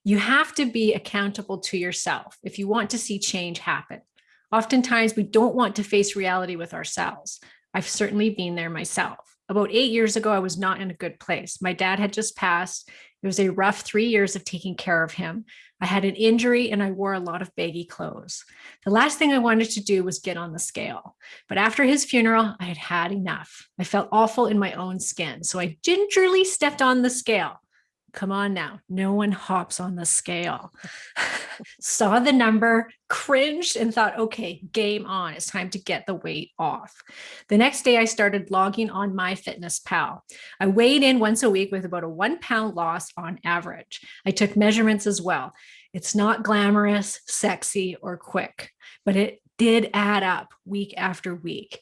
You have to be accountable to yourself if you want to see change happen. Oftentimes, we don't want to face reality with ourselves. I've certainly been there myself. About 8 years ago, I was not in a good place. My dad had just passed. It was a rough 3 years of taking care of him. I had an injury and I wore a lot of baggy clothes. The last thing I wanted to do was get on the scale. But after his funeral, I had had enough. I felt awful in my own skin. So I gingerly stepped on the scale. Come on now. No one hops on the scale. Saw the number, cringed, and thought, okay, game on. It's time to get the weight off. The next day, I started logging on MyFitnessPal. I weighed in once a week with about a 1 pound loss on average. I took measurements as well. It's not glamorous, sexy, or quick, but it did add up week after week.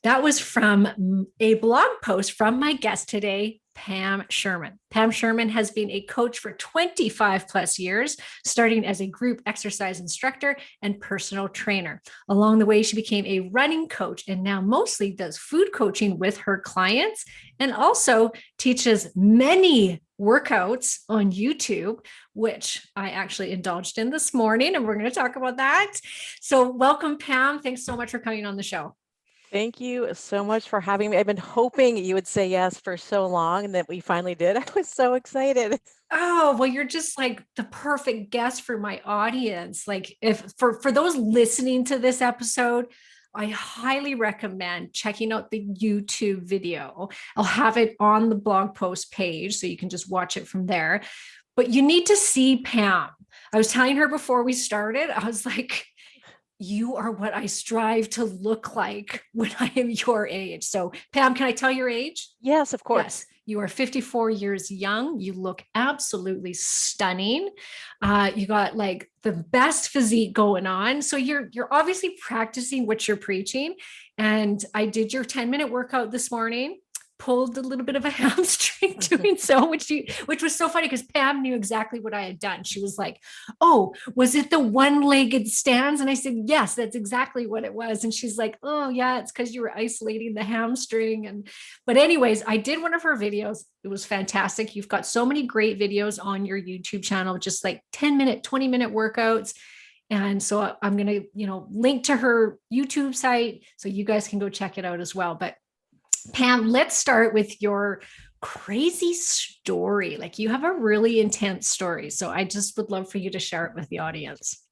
That was from a blog post from my guest today, Pam Sherman. Pam Sherman has been a coach for 25 plus years, starting as a group exercise instructor and personal trainer. Along the way, she became a running coach and now mostly does food coaching with her clients and also teaches many workouts on YouTube, which I actually indulged in this morning, and we're going to talk about that. So welcome, Pam. Thanks so much for coming on the show. Thank you so much for having me. I've been hoping you would say yes for so long and that we finally did. I was so excited. Oh, well, you're just like the perfect guest for my audience. Like if for those listening to this episode, I highly recommend checking out the YouTube video. I'll have it on the blog post page so you can just watch it from there. But you need to see Pam. I was telling her before we started, I was like, you are what I strive to look like when I am your age. So, Pam, can I tell your age? Yes, of course. Yes. You are 54 years young. You look absolutely stunning. You got like the best physique going on. So you're obviously practicing what you're preaching. And I did your 10-minute workout this morning, pulled a little bit of a hamstring doing so, which was so funny because Pam knew exactly what I had done. She was like, "Oh, was it the one-legged stands?" And I said, "Yes, that's exactly what it was." And she's like, "Oh yeah, it's because you were isolating the hamstring." But anyways, I did one of her videos. It was fantastic. You've got so many great videos on your YouTube channel, just like 10-minute, 20-minute workouts. And so I'm going to, link to her YouTube site so you guys can go check it out as well. But Pam, let's start with your crazy story. Like you have a really intense story. So I just would love for you to share it with the audience.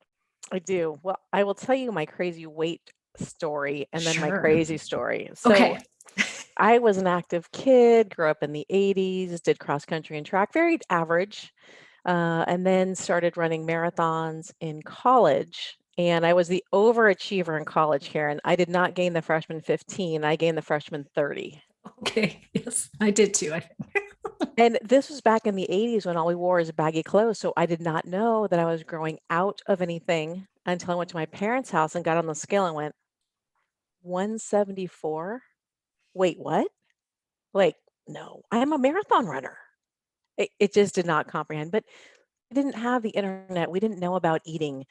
I do. Well, I will tell you my crazy weight story and then my Sure. crazy story. Okay. I was an active kid, grew up in the 80s, did cross country and track, very average, and then started running marathons in college. And I was the overachiever in college, Karen. I did not gain the freshman 15. I gained the freshman 30. Okay. Yes, I did too. And this was back in the 80s when all we wore is baggy clothes. So I did not know that I was growing out of anything until I went to my parents' house and got on the scale and went, 174? Wait, what? Like, no, I am a marathon runner. It just did not comprehend. But we didn't have the internet. We didn't know about eating.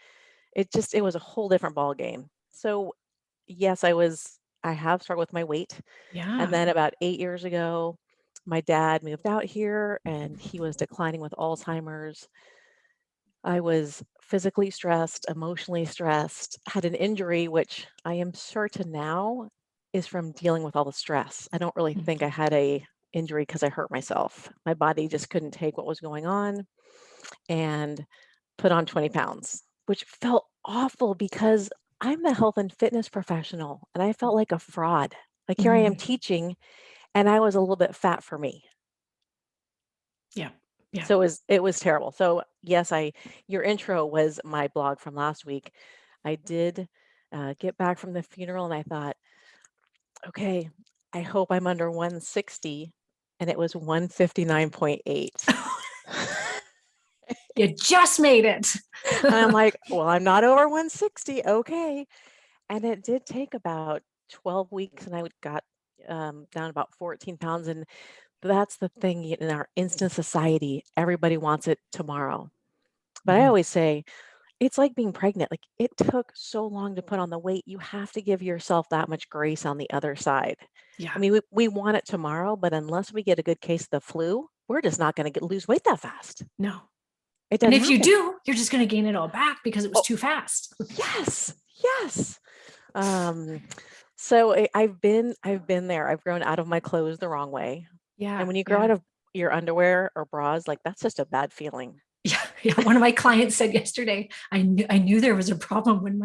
It was a whole different ball game. So yes, I have struggled with my weight. Yeah. And then about 8 years ago, my dad moved out here and he was declining with Alzheimer's. I was physically stressed, emotionally stressed, had an injury, which I am certain now is from dealing with all the stress. I don't really think I had a injury because I hurt myself. My body just couldn't take what was going on and put on 20 pounds, which felt awful because I'm a health and fitness professional and I felt like a fraud. Like here I am teaching and I was a little bit fat for me. Yeah. Yeah. So it was terrible. So yes, your intro was my blog from last week. I did get back from the funeral and I thought, okay, I hope I'm under 160, and it was 159.8. You just made it. And I'm like, well, I'm not over 160. Okay. And it did take about 12 weeks and I got down about 14 pounds. And that's the thing in our instant society, everybody wants it tomorrow. But I always say, it's like being pregnant. Like it took so long to put on the weight. You have to give yourself that much grace on the other side. Yeah. I mean, we want it tomorrow, but unless we get a good case of the flu, we're just not going to lose weight that fast. No. It And doesn't if you happen. do, you're just going to gain it all back because it was Oh, too fast. yes, yes. Um, so I've been there. I've grown out of my clothes the wrong way. And Yeah. when you grow Yeah. out of your underwear or bras, like that's just a bad feeling. Yeah, yeah. One of my clients said yesterday, I knew there was a problem when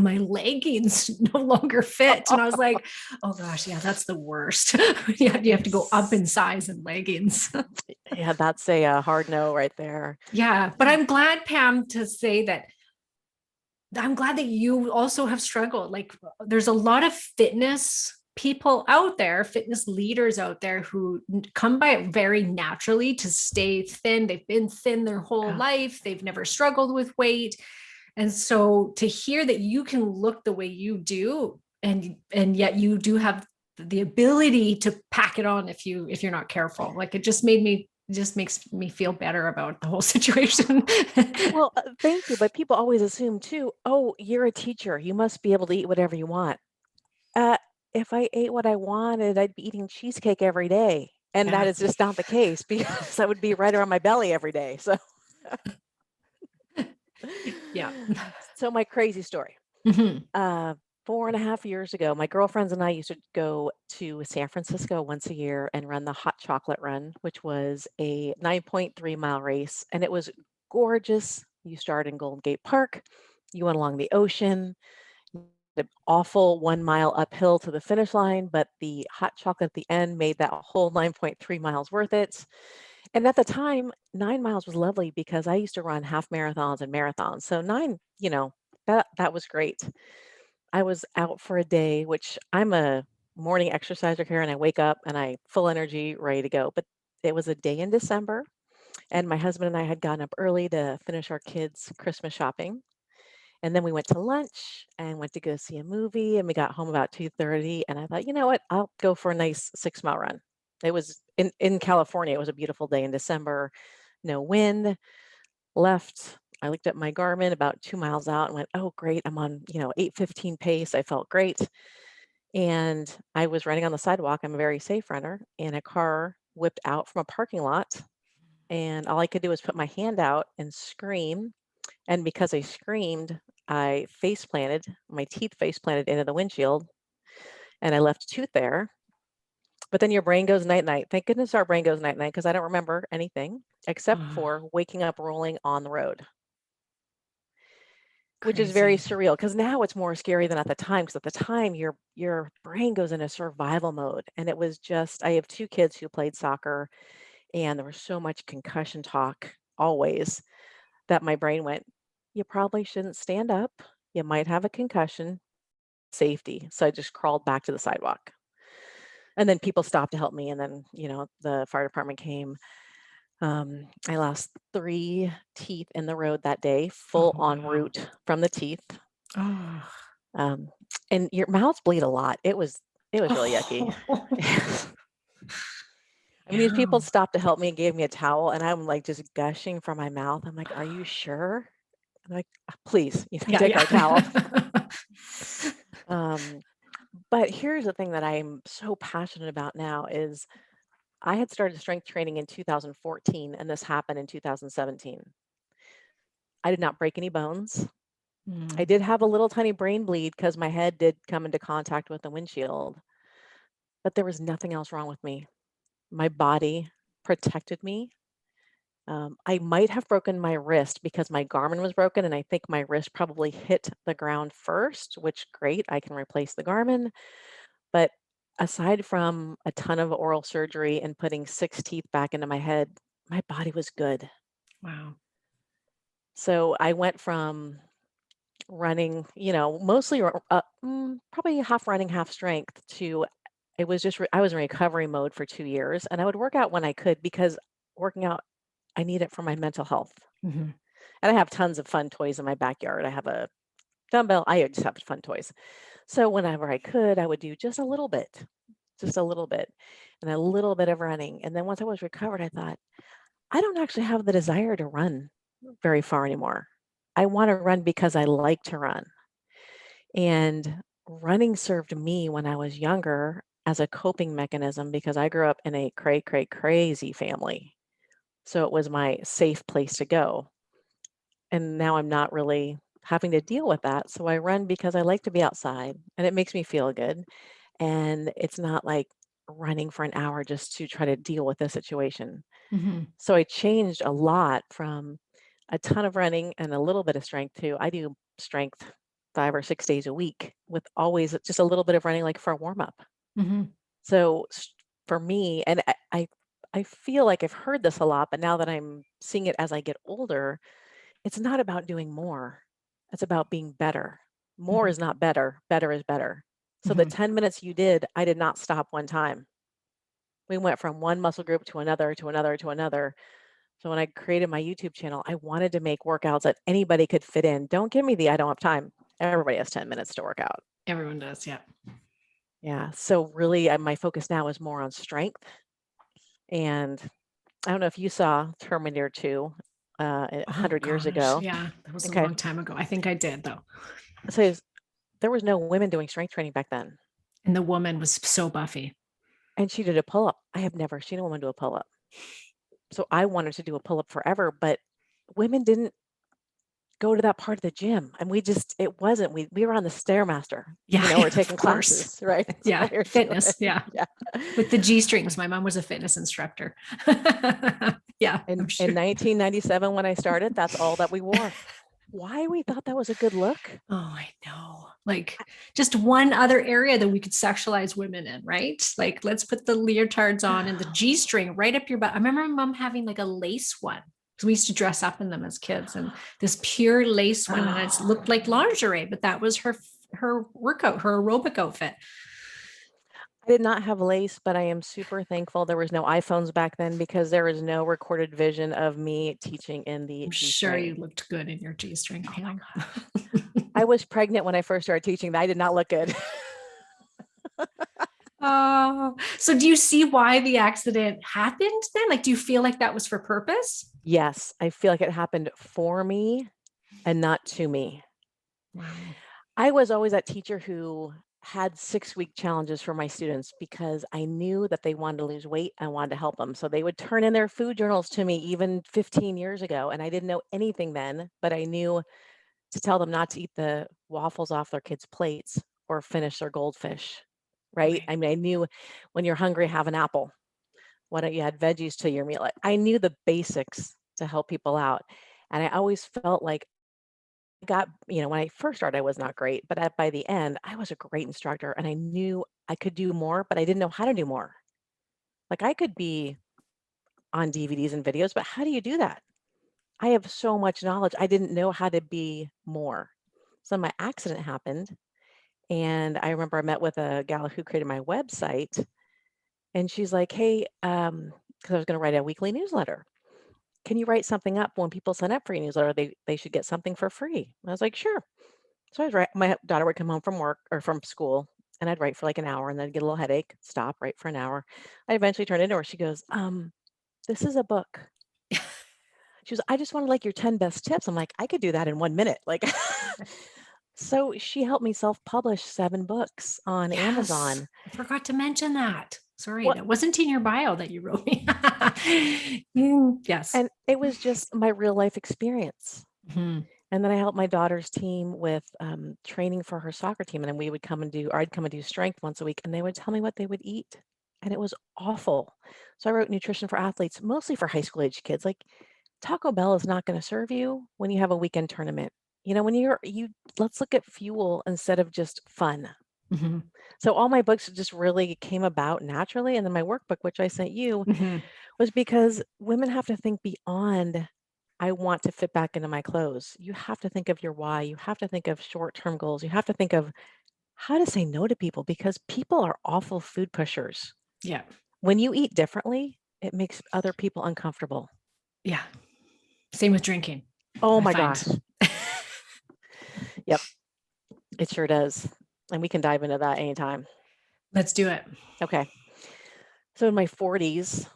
my leggings no longer fit. And I was like, oh gosh, yeah, that's the worst. You have to go up It's in size in leggings. yeah, that's a hard no right there. Yeah. But I'm glad, Pam, to say that I'm glad that you also have struggled. Like there's a lot of fitness people out there, fitness leaders out there who come by it very naturally to stay thin. They've been thin their whole Yeah. life. They've never struggled with weight. And so to hear that you can look the way you do and yet you do have the ability to pack it on if you're not careful. Like it just makes me feel better about the whole situation. Well, thank you. But people always assume too, oh, you're a teacher. You must be able to eat whatever you want. Uh, if I ate what I wanted, I'd be eating cheesecake every day. And that Yeah. is just not the case because I would be right around my belly every day. So, Yeah. so my crazy story. Mhm. Uh, 4.5 years ago, my girlfriends and I used to go to San Francisco once a year and run the Hot Chocolate Run, which was a 9.3 mile race. And it was gorgeous. You start in Golden Gate Park, you went along the ocean, the awful 1 mile uphill to the finish line, but the hot chocolate at the end made that whole 9.3 miles worth it. And at the time, 9 miles was lovely because I used to run half marathons and marathons. So nine, that was great. I was out for a day, which I'm a morning exerciser here, and I wake up and I full energy, ready to go. But it was a day in December, and my husband and I had gotten up early to finish our kids' Christmas shopping. And then we went to lunch and went to go see a movie, and we got home about 2:30. And I thought, you know what? I'll go for a nice 6 mile run. It was in California. It was a beautiful day in December, no wind. Left. I looked at my Garmin about 2 miles out and went, oh, great. I'm on, 8:15 pace. I felt great. And I was running on the sidewalk. I'm a very safe runner. And a car whipped out from a parking lot. And all I could do was put my hand out and scream. And because I screamed, I face planted, my teeth face planted into the windshield, and I left a tooth there. But then your brain goes night night. Thank goodness our brain goes night night because I don't remember anything except Oh, for waking up rolling on the road, which is very crazy. surreal because now it's more scary than at the time. Because at the time your brain goes into survival mode. And it was just I have two kids who played soccer, and there was so much concussion talk always that my brain went, you probably shouldn't stand up. You might have a concussion. Safety. So I just crawled back to the sidewalk. And then people stopped to help me. And then, the fire department came. I lost 3 teeth in the road that day, full Oh, en wow. route from the teeth. Oh. Um, and your mouths bleed a lot. It was really yucky. Oh. I mean, these people Yeah. stopped to help me and gave me a towel, and I'm like just gushing from my mouth. I'm like, "Are you sure?" I'm like, "Please, Yeah, take our towel." yeah. Um, but here's the thing that I'm so passionate about now is I had started strength training in 2014, and this happened in 2017. I did not break any bones. I Mm. did have a little tiny brain bleed because my head did come into contact with the windshield, but there was nothing else wrong with me. My body protected me. I might have broken my wrist because my Garmin was broken, and I think my wrist probably hit the ground first, which great, I can replace the Garmin. But aside from a ton of oral surgery and putting 6 teeth back into my head, my body was good. Wow. So I went from running, mostly probably half running, half strength to it was just I was in recovery mode for 2 years, and I would work out when I could because working out, I need it for my mental health. Mhm. And I have tons of fun toys in my backyard. I have a dumbbell. I just have fun toys. So whenever I could, I would do just a little bit, and a little bit of running. And then once I was recovered, I thought, I don't actually have the desire to run very far anymore. I want to run because I like to run. And running served me when I was younger as a coping mechanism because I grew up in a crazy family. So it was my safe place to go. And now I'm not really having to deal with that. So I run because I like to be outside and it makes me feel good. And it's not like running for an hour just to try to deal with the situation. Mhm. So I changed a lot from a ton of running and a little bit of strength to I do strength 5 or 6 days a week with always just a little bit of running like for a warm up. Mhm. So for me, and I feel like I've heard this a lot, but now that I'm seeing it as I get older, it's not about doing more. It's about being better. More Mhm. is not better. Better is better. So the Mhm. 10 minutes you did, I did not stop one time. We went from one muscle group to another, to another, to another. So when I created my YouTube channel, I wanted to make workouts that anybody could fit in. Don't give me the I don't have time. Everybody has 10 minutes to work out. Everyone does, yeah. Yeah. So really, my focus now is more on strength. And I don't know if you saw Terminator 2 Oh 100 years gosh, ago. yeah, that was a Okay. long time ago. I think I did though. So there was no women doing strength training back then. And the woman was so buffy. And she did a pull up. I have never seen a woman do a pull up. So I wanted to do a pull up forever, but women didn't go to that part of the gym. And it wasn't, we were on the Stairmaster, Yeah, we're yeah, of taking course. classes, right? That's Yeah, what we were fitness, doing. yeah. Yeah. With the G strings. My mom was a fitness instructor. Yeah, I'm In sure. 1997, when I started, that's all that we wore. Why we thought that was a good look? Oh, I know. Like just one other area that we could sexualize women in, right? Like let's put the leotards on and the G string right up your butt. I remember my mom having like a lace one because we used to dress up in them as kids and this pure lace one. And it looked like lingerie, but that was her workout, her aerobic outfit. I did not have lace, but I am super thankful there was no iPhones back then because there is no recorded vision of me teaching in the I'm sure you G-string. looked good in your G string, Oh my Pam. gosh. I was pregnant when I first started teaching. I did not look good. Oh, so do you see why the accident happened then? Like, do you feel like that was for purpose? Yes, I feel like it happened for me and not to me. Wow. I was always that teacher who had 6-week challenges for my students because I knew that they wanted to lose weight. I wanted to help them. So they would turn in their food journals to me even 15 years ago. And I didn't know anything then, but I knew to tell them not to eat the waffles off their kids' plates or finish their goldfish, right? Okay. I mean, I knew when you're hungry, have an apple. Why don't you add veggies to your meal? Like, I knew the basics to help people out. And I always felt like when I first started, I was not great, but by the end, I was a great instructor and I knew I could do more, but I didn't know how to do more. Like I could be on DVDs and videos, but how do you do that? I have so much knowledge. I didn't know how to be more. So my accident happened. And I remember I met with a gal who created my website and she's like, hey, because I was going to write a weekly newsletter. Can you write something up when people sign up for your newsletter? They should get something for free. And I was like, sure. So I was right. My daughter would come home from work or from school, and I'd write for like an hour, and then I'd get a little headache. Stop, write for an hour. I eventually turned it into her. She goes, "This is a book." She goes, "I just wanted like your 10 best tips." I'm like, "I could do that in 1 minute." Like, so she helped me self-publish 7 books on Yes, Amazon. I forgot to mention that. Sorry, What? that wasn't in your bio that you wrote me. Yes. And it was just my real life experience. Mhm. And then I helped my daughter's team with training for her soccer team. And then I'd come and do strength once a week, and they would tell me what they would eat. And it was awful. So I wrote nutrition for athletes, mostly for high school age kids. Like Taco Bell is not going to serve you when you have a weekend tournament. When let's look at fuel instead of just fun. Mhm. So all my books just really came about naturally. And then my workbook, which I sent you, Mhm. was because women have to think beyond I want to fit back into my clothes. You have to think of your why. You have to think of short-term goals. You have to think of how to say no to people because people are awful food pushers. Yeah. When you eat differently, it makes other people uncomfortable. Yeah. Same with drinking, Oh I my find. gosh. Yep, it sure does. And we can dive into that anytime. Let's do it. Okay. So in my 40's,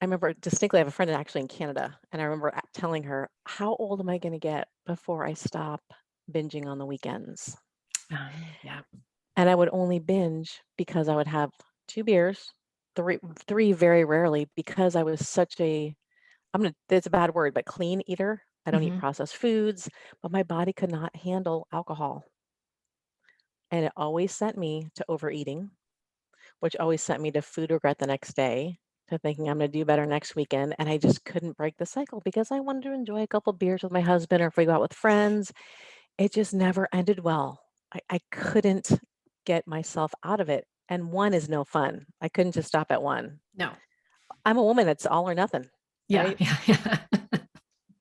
I remember distinctly, I have a friend actually in Canada, and I remember telling her, how old am I going to get before I stop binging on the weekends? Yeah. And I would only binge because I would have 2 beers, 3 very rarely because I was such a it's a bad word, but clean eater. I don't eat Mhm. processed foods, but my body could not handle alcohol. And it always sent me to overeating, which always sent me to food regret the next day, to thinking I'm going to do better next weekend. And I just couldn't break the cycle because I wanted to enjoy a couple beers with my husband, or if we go out with friends. It just never ended well. I couldn't get myself out of it. And one is no fun. I couldn't just stop at one. No. I'm a woman, it's all or nothing, Yeah. right? Yeah. Yeah.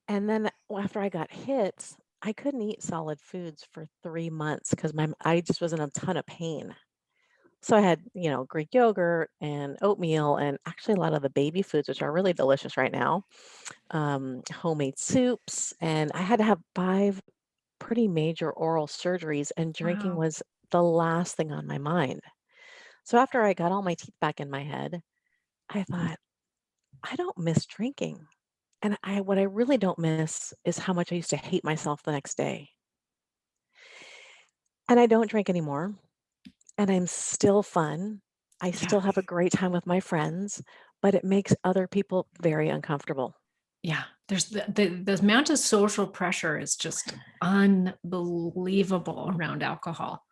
And then after I got hit, I couldn't eat solid foods for 3 months because I just was in a ton of pain. So I had, Greek yogurt and oatmeal and actually a lot of the baby foods, which are really delicious right now, homemade soups. And I had to have 5 pretty major oral surgeries, and drinking Wow. was the last thing on my mind. So after I got all my teeth back in my head, I thought, I don't miss drinking. And what I really don't miss is how much I used to hate myself the next day. And I don't drink anymore. And I'm still fun. I Yeah. still have a great time with my friends, but it makes other people very uncomfortable. Yeah. There's the amount of social pressure is just unbelievable around alcohol.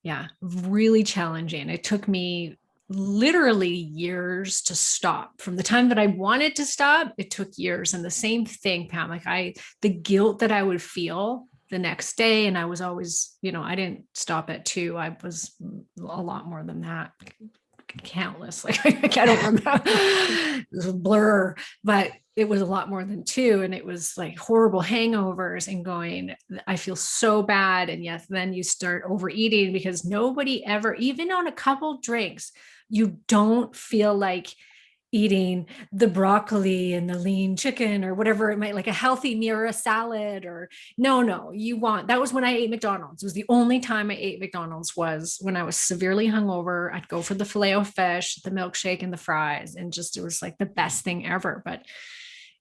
Yeah. Really challenging. It took me literally years to stop. From the time that I wanted to stop, it took years. And the same thing, Pam, the guilt that I would feel the next day. And I was always, I didn't stop at 2. I was a lot more than that. Countless. Like I don't remember. It was a blur, but it was a lot more than 2. And it was like horrible hangovers and going, I feel so bad. And yes, then you start overeating because nobody ever, even on a couple drinks, you don't feel like eating the broccoli and the lean chicken or whatever it might, like a healthy meal or a salad, or no, that was when I ate McDonald's. It was the only time I ate McDonald's was when I was severely hungover. I'd go for the filet o fish, the milkshake, and the fries, and just it was like the best thing ever. But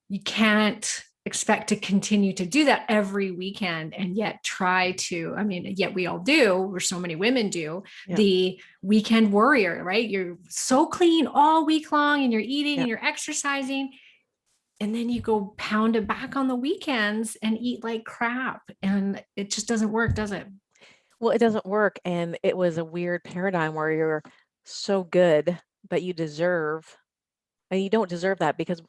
you can't expect to continue to do that every weekend and yet yet we all do, or so many women do, Yeah. the weekend warrior, right? You're so clean all week long and you're eating Yeah. and you're exercising, and then you go pound it back on the weekends and eat like crap, and it just doesn't work, does it? Well, it doesn't work. And it was a weird paradigm where you're so good, but and you don't deserve that because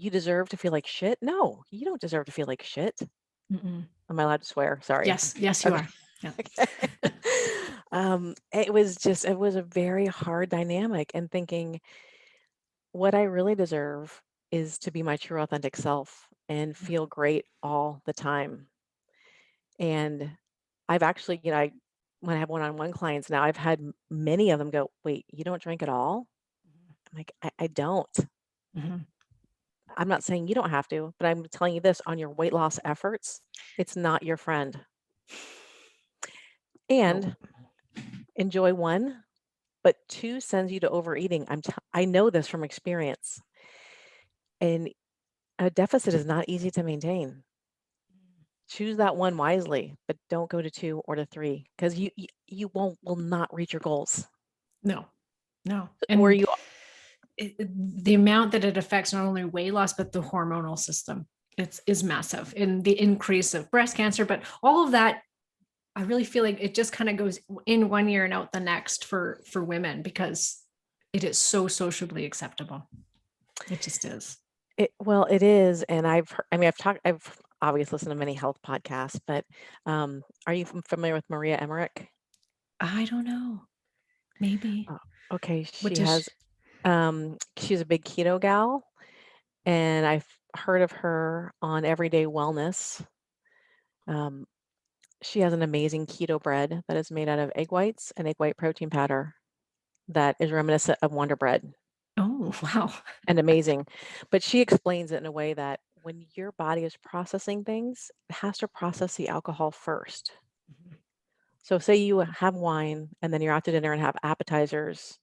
you deserve to feel like shit. No, you don't deserve to feel like shit. Mm-mm. Am I allowed to swear? Sorry. Yes, you Okay. are. Yeah. Okay. It was a very hard dynamic, and thinking what I really deserve is to be my true authentic self and feel great all the time. And I've actually, when I have one-on-one clients now, I've had many of them go, "Wait, you don't drink at all?" I'm like, I don't. Mm-hmm. I'm not saying you don't have to, but I'm telling you this, on your weight loss efforts, it's not your friend. No. And enjoy one, but two sends you to overeating. I know this from experience. And a deficit is not easy to maintain. Choose that one wisely, but don't go to 2 or to 3 because you will not reach your goals. No. No. Or And the amount that it affects not only weight loss but the hormonal system, is massive, and the increase of breast cancer, but all of that, I really feel like it just kind of goes in one year and out the next for women, because it is so socially acceptable. It just is. it is, and I've obviously listened to many health podcasts, but are you familiar with Maria Emmerich? I don't know. Maybe. Oh, okay, What does she, she's a big keto gal, and I've heard of her on Everyday Wellness. Um, she has an amazing keto bread that is made out of egg whites and egg white protein powder that is reminiscent of Wonder Bread oh, wow. and amazing. But she explains it in a way that when your body is processing things, it has to process the alcohol first. So say you have wine and then you're out to dinner and have appetizers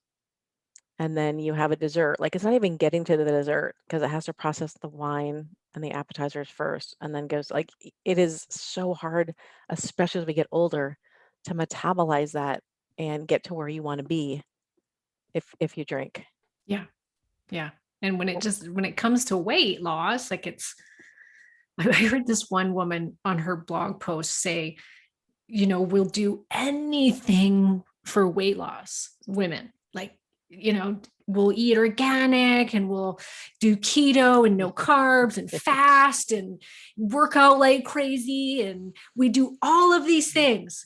and then you have a dessert. Like, it's not even getting to the dessert because it has to process the wine and the appetizers first and then goes, like, it is so hard, especially as we get older, to metabolize that and get to where you want to be if you drink. Yeah. Yeah. And when it comes to weight loss, like I heard this one woman on her blog post say, we'll do anything for weight loss, women. Like, we'll eat organic and we'll do keto and no carbs and fast and work out like crazy. And we do all of these things,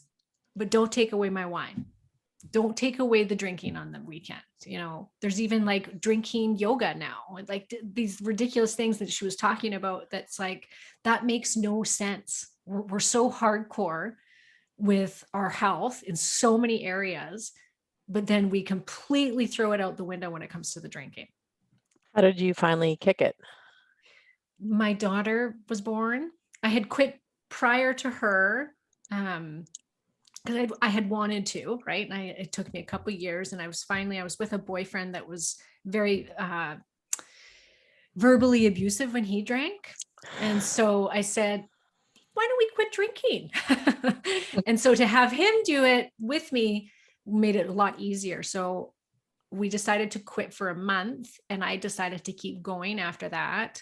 but don't take away my wine. Don't take away the drinking on the weekend. There's even like drinking yoga now, like these ridiculous things that she was talking about. That's like, that makes no sense. We're so hardcore with our health in so many areas, but then we completely throw it out the window when it comes to the drinking. How did you finally kick it? My daughter was born. I had quit prior to her, because I had wanted to, right? And it took me a couple of years, and I was with a boyfriend that was very verbally abusive when he drank. And so I said, why don't we quit drinking? And so to have him do it with me made it a lot easier. So we decided to quit for a month, and I decided to keep going after that.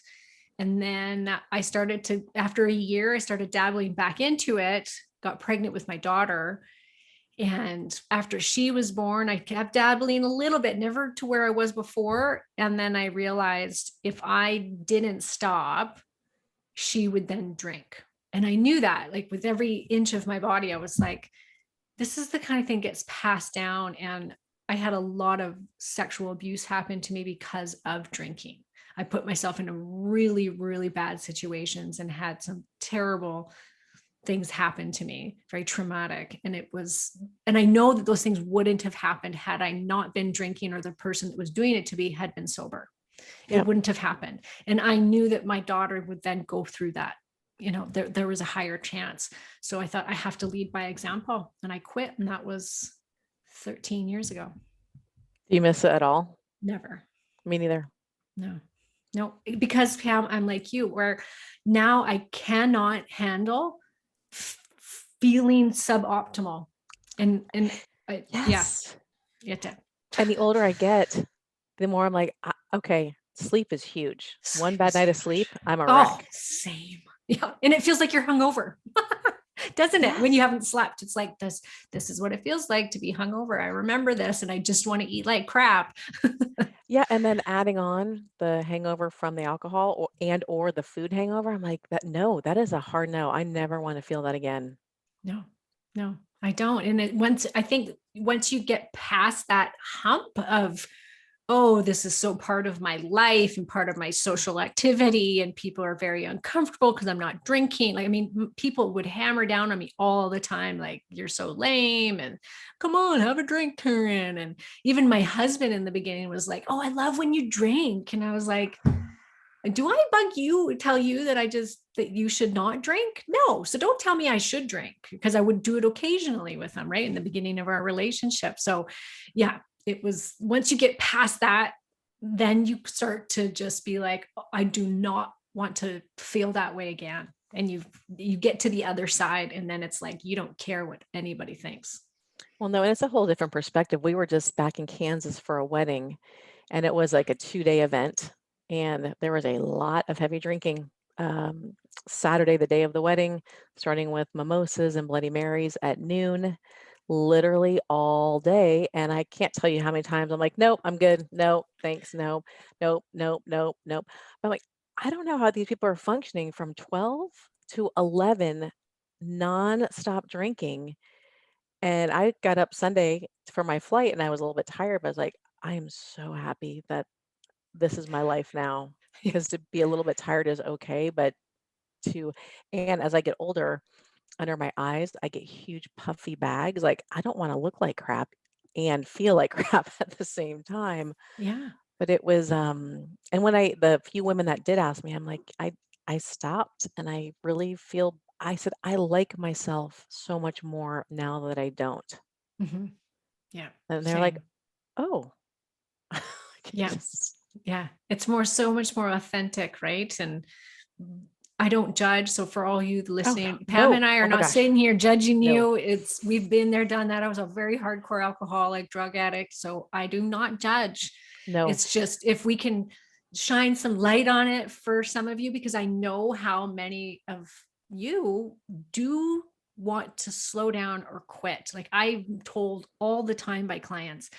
And then after a year, I started dabbling back into it, got pregnant with my daughter. And after she was born, I kept dabbling a little bit, never to where I was before. And then I realized if I didn't stop, she would then drink. And I knew that, like, with every inch of my body, I was like, this is the kind of thing gets passed down. And I had a lot of sexual abuse happen to me because of drinking. I put myself into really, really bad situations and had some terrible things happen to me, very traumatic. And I know that those things wouldn't have happened had I not been drinking, or the person that was doing it to me had been sober. It wouldn't have happened. And I knew that my daughter would then go through that. There was a higher chance. So I thought, I have to lead by example, and I quit. And that was 13 years ago. Do you miss it at all? Never. Me neither. No, because Pam, I'm like you, where now I cannot handle feeling suboptimal. And Yes. Yeah. And the older I get, the more I'm like, okay, sleep is huge. One bad night of sleep, I'm a wreck. Same. Yeah. And it feels like you're hungover. Doesn't it? When you haven't slept, it's like this is what it feels like to be hungover. I remember this, and I just want to eat like crap. Yeah. And then adding on the hangover from the alcohol or the food hangover, I'm like, that is a hard no. I never want to feel that again. No, I don't. And I think once you get past that hump of, oh, this is so part of my life and part of my social activity, and people are very uncomfortable because I'm not drinking. Like, I mean, people would hammer down on me all the time, like, you're so lame, and come on, have a drink, Karen. And even my husband in the beginning was like, oh, I love when you drink. And I was like, do I tell you that you should not drink? No. So don't tell me I should drink, because I would do it occasionally with them, right? In the beginning of our relationship. So yeah, it was, once you get past that, then you start to just be like, I do not want to feel that way again. And you get to the other side, and then it's like, you don't care what anybody thinks. Well, no, and it's a whole different perspective. We were just back in Kansas for a wedding, and it was like a 2-day event, and there was a lot of heavy drinking. Saturday, the day of the wedding, starting with mimosas and Bloody Marys at noon, literally all day. And I can't tell you how many times I'm like, nope, I'm good. No, thanks. No, nope, nope, nope, nope. I'm like, I don't know how these people are functioning from 12 to 11 non-stop drinking. And I got up Sunday for my flight, and I was a little bit tired, but I was like, I am so happy that this is my life now, because to be a little bit tired is okay, but and as I get older, under my eyes, I get huge puffy bags. Like, I don't want to look like crap and feel like crap at the same time. Yeah. But it was, and when the few women that did ask me, I'm like, I stopped, and I really I said, I like myself so much more now that I don't. Mm-hmm. Yeah. And they're like, oh, yeah. Yeah. It's so much more authentic, right? And I don't judge. So for all you listening, Pam and I are not sitting here judging you. We've been there, done that. I was a very hardcore alcoholic, drug addict. So I do not judge. No. It's just, if we can shine some light on it for some of you, because I know how many of you do want to slow down or quit. Like I'm told all the time by clients,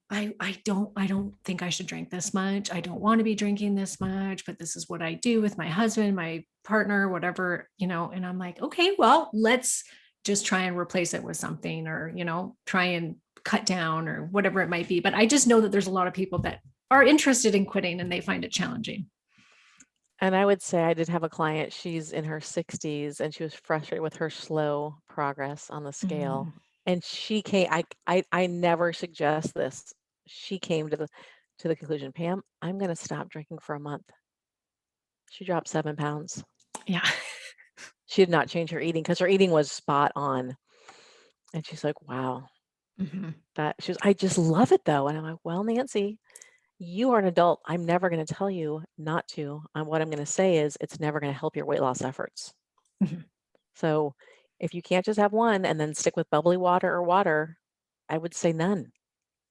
I don't think I should drink this much. I don't want to be drinking this much, but this is what I do with my husband, my partner, whatever, and I'm like, okay, well, let's just try and replace it with something, or, try and cut down or whatever it might be. But I just know that there's a lot of people that are interested in quitting and they find it challenging. And I would say I did have a client, she's in her 60s and she was frustrated with her slow progress on the Mm. scale. And she came, I never suggest this. She came to the conclusion, Pam, I'm going to stop drinking for a month. She dropped 7 pounds. Yeah. She did not change her eating because her eating was spot on. And she's like, wow, Mm-hmm. I just love it though. And I'm like, well, Nancy, you are an adult. I'm never going to tell you not to. What I'm going to say is it's never going to help your weight loss efforts. Mm-hmm. So if you can't just have one and then stick with bubbly water or water, I would say none.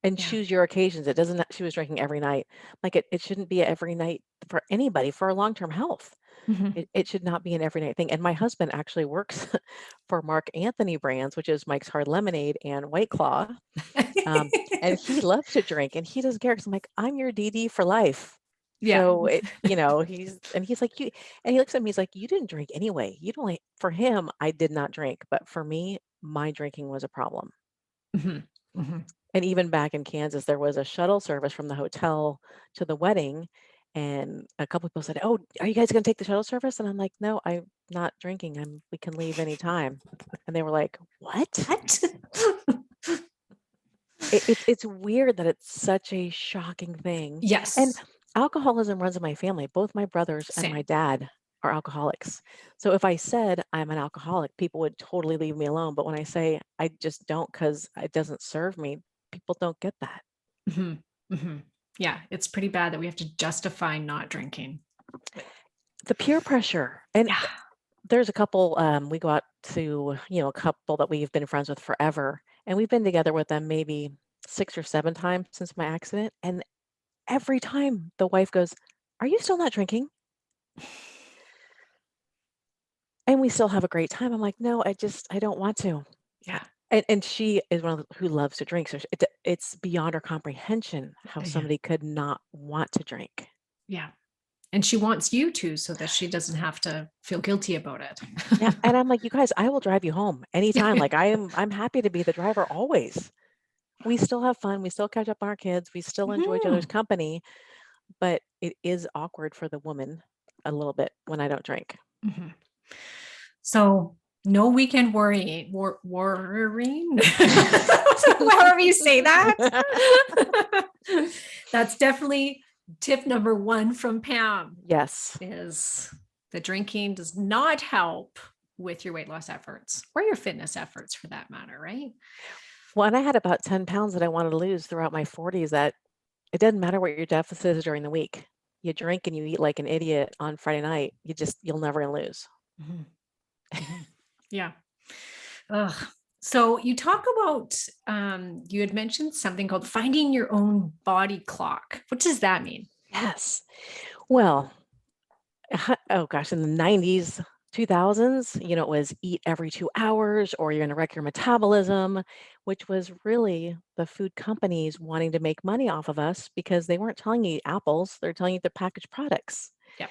And Yeah. choose your occasions. It doesn't, she was drinking every night. Like it shouldn't be every night for anybody for long-term health. Mm-hmm. It should not be an every night thing. And my husband actually works for Mark Anthony Brands, which is Mike's Hard Lemonade and White Claw. Um, and he loves to drink and he doesn't care because I'm like, I'm your DD for life. Yeah. So he's like, you, and he looks at me, he's like, you didn't drink anyway. You don't like, for him, I did not drink, but for me, my drinking was a problem. Mm-hmm. Mm-hmm. And even back in Kansas, there was a shuttle service from the hotel to the wedding. And a couple people said, oh, are you guys going to take the shuttle service? And I'm like, no, I'm not drinking. We can leave anytime. And they were like, what? What? It's weird that it's such a shocking thing. And Yes. alcoholism runs in my family. Both my brothers and my Same. dad are alcoholics. So if I said I'm an alcoholic, people would totally leave me alone. But when I say I just don't because it doesn't serve me, people don't get that. Mm-hmm. Mm-hmm. Yeah. It's pretty bad that we have to justify not drinking. The peer pressure. And Yeah. there's a couple, we go out to, a couple that we've been friends with forever. And we've been together with them maybe 6 or 7 times since my accident. And every time the wife goes, are you still not drinking? And we still have a great time. I'm like, no, I don't want to. Yeah. And she is one of who loves to drink. So it's beyond her comprehension how Yeah. somebody could not want to drink. Yeah. And she wants you to, so that she doesn't have to feel guilty about it. Yeah. And I'm like, you guys, I will drive you home anytime. Like I'm happy to be the driver always. We still have fun. We still catch up on our kids. We still enjoy each other's Mhm. company, but it is awkward for the woman a little bit when I don't drink. Mhm. So no weekend worrying, worrying, however you say that. That's definitely tip number one from Pam, Yes. is the drinking does not help with your weight loss efforts, or your fitness efforts for that matter, right? Well, and I had about 10 pounds that I wanted to lose throughout my 40s that it doesn't matter what your deficit is during the week. You drink and you eat like an idiot on Friday night, you'll never gonna lose. Mhm. Mhm. Yeah. Ugh. So you talk about, you had mentioned something called finding your own body clock. What does that mean? Yes. Well, oh gosh, in the 90s, 2000s, it was eat every 2 hours or you're gonna wreck your metabolism, which was really the food companies wanting to make money off of us because they weren't telling you eat apples, they're telling you the packaged products. Yeah.